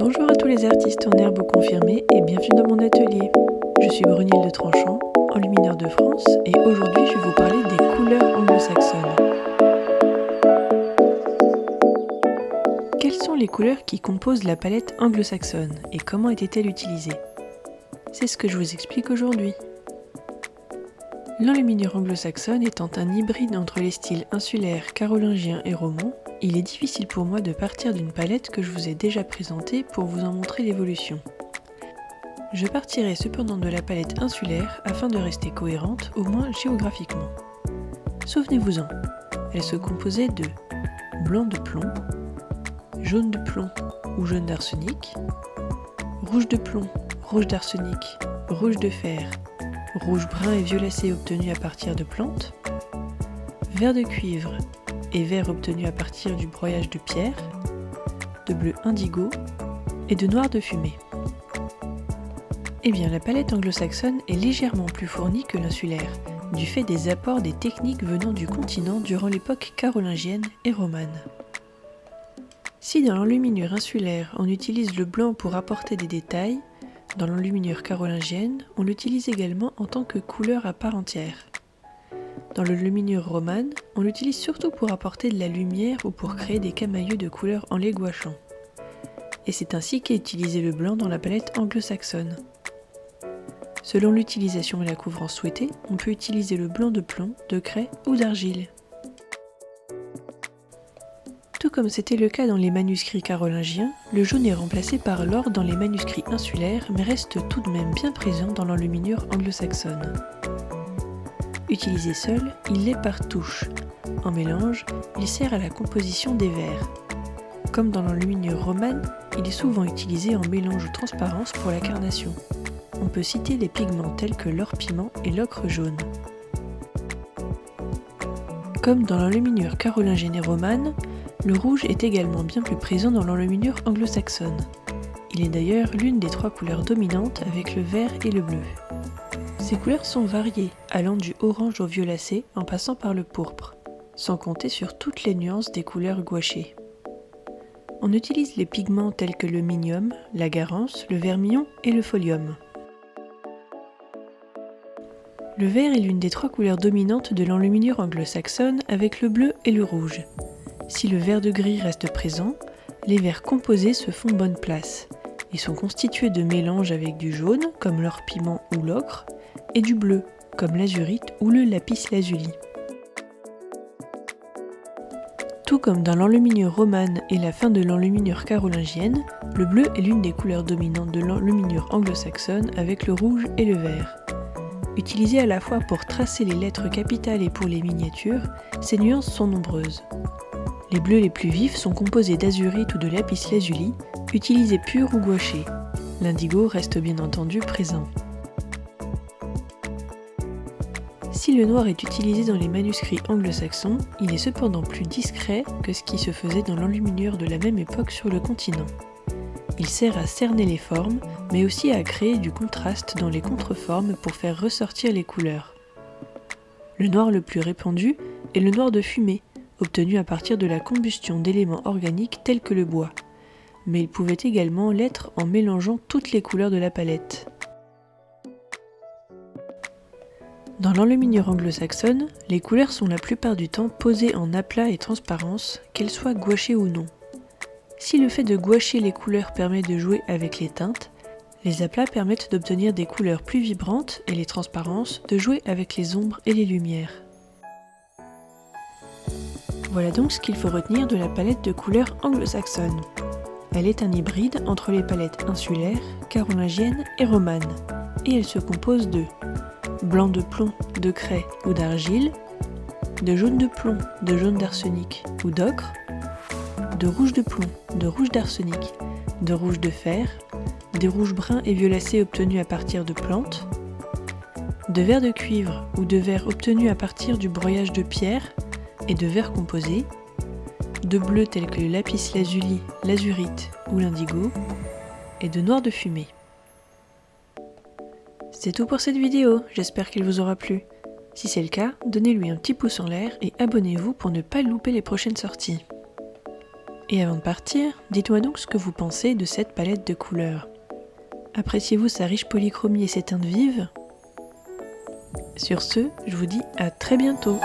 Bonjour à tous les artistes en herbe confirmés et bienvenue dans mon atelier. Je suis Brunhilde Tranchant, enlumineur de France, et aujourd'hui je vais vous parler des couleurs anglo-saxonnes. Quelles sont les couleurs qui composent la palette anglo-saxonne et comment était-elle utilisée? C'est ce que je vous explique aujourd'hui. L'enluminure anglo-saxonne étant un hybride entre les styles insulaire, carolingien et roman, il est difficile pour moi de partir d'une palette que je vous ai déjà présentée pour vous en montrer l'évolution. Je partirai cependant de la palette insulaire afin de rester cohérente, au moins géographiquement. Souvenez-vous-en, elle se composait de blanc de plomb, jaune de plomb ou jaune d'arsenic, rouge de plomb, rouge d'arsenic, rouge de fer, rouge brun et violacé obtenu à partir de plantes, vert de cuivre et vert obtenu à partir du broyage de pierre, de bleu indigo et de noir de fumée. Eh bien, la palette anglo-saxonne est légèrement plus fournie que l'insulaire, du fait des apports des techniques venant du continent durant l'époque carolingienne et romane. Si dans l'enluminure insulaire on utilise le blanc pour apporter des détails, dans l'enluminure carolingienne, on l'utilise également en tant que couleur à part entière. Dans l'enluminure romane, on l'utilise surtout pour apporter de la lumière ou pour créer des camaïeux de couleur en les gouachant. Et c'est ainsi qu'est utilisé le blanc dans la palette anglo-saxonne. Selon l'utilisation et la couvrance souhaitée, on peut utiliser le blanc de plomb, de craie ou d'argile. Tout comme c'était le cas dans les manuscrits carolingiens, le jaune est remplacé par l'or dans les manuscrits insulaires mais reste tout de même bien présent dans l'enluminure anglo-saxonne. Utilisé seul, il l'est par touche. En mélange, il sert à la composition des verres. Comme dans l'enluminure romane, il est souvent utilisé en mélange ou transparence pour la carnation. On peut citer les pigments tels que l'or piment et l'ocre jaune. Comme dans l'enluminure carolingienne et romane, le rouge est également bien plus présent dans l'enluminure anglo-saxonne. Il est d'ailleurs l'une des trois couleurs dominantes avec le vert et le bleu. Ces couleurs sont variées, allant du orange au violacé en passant par le pourpre, sans compter sur toutes les nuances des couleurs gouachées. On utilise les pigments tels que le minium, la garance, le vermillon et le folium. Le vert est l'une des trois couleurs dominantes de l'enluminure anglo-saxonne avec le bleu et le rouge. Si le vert de gris reste présent, les verts composés se font bonne place et sont constitués de mélanges avec du jaune, comme l'or piment ou l'ocre, et du bleu, comme l'azurite ou le lapis lazuli. Tout comme dans l'enluminure romane et la fin de l'enluminure carolingienne, le bleu est l'une des couleurs dominantes de l'enluminure anglo-saxonne avec le rouge et le vert. Utilisé à la fois pour tracer les lettres capitales et pour les miniatures, ces nuances sont nombreuses. Les bleus les plus vifs sont composés d'azurite ou de lapis lazuli, utilisés purs ou gouachés. L'indigo reste bien entendu présent. Si le noir est utilisé dans les manuscrits anglo-saxons, il est cependant plus discret que ce qui se faisait dans l'enluminure de la même époque sur le continent. Il sert à cerner les formes, mais aussi à créer du contraste dans les contreformes pour faire ressortir les couleurs. Le noir le plus répandu est le noir de fumée, obtenu à partir de la combustion d'éléments organiques tels que le bois, mais il pouvait également l'être en mélangeant toutes les couleurs de la palette. Dans l'enluminure anglo-saxonne, les couleurs sont la plupart du temps posées en aplat et transparence, qu'elles soient gouachées ou non. Si le fait de gouacher les couleurs permet de jouer avec les teintes, les aplats permettent d'obtenir des couleurs plus vibrantes et les transparences de jouer avec les ombres et les lumières. Voilà donc ce qu'il faut retenir de la palette de couleurs anglo-saxonne. Elle est un hybride entre les palettes insulaires, carolingiennes et romanes, et elle se compose de blanc de plomb, de craie ou d'argile, de jaune de plomb, de jaune d'arsenic ou d'ocre, de rouge de plomb, de rouge d'arsenic, de rouge de fer, des rouges bruns et violacés obtenus à partir de plantes, de vert de cuivre ou de vert obtenu à partir du broyage de pierre et de verre composé, de bleu tels que le lapis lazuli, l'azurite ou l'indigo, et de noir de fumée. C'est tout pour cette vidéo, j'espère qu'elle vous aura plu. Si c'est le cas, donnez-lui un petit pouce en l'air et abonnez-vous pour ne pas louper les prochaines sorties. Et avant de partir, dites-moi donc ce que vous pensez de cette palette de couleurs. Appréciez-vous sa riche polychromie et ses teintes vives ? Sur ce, je vous dis à très bientôt.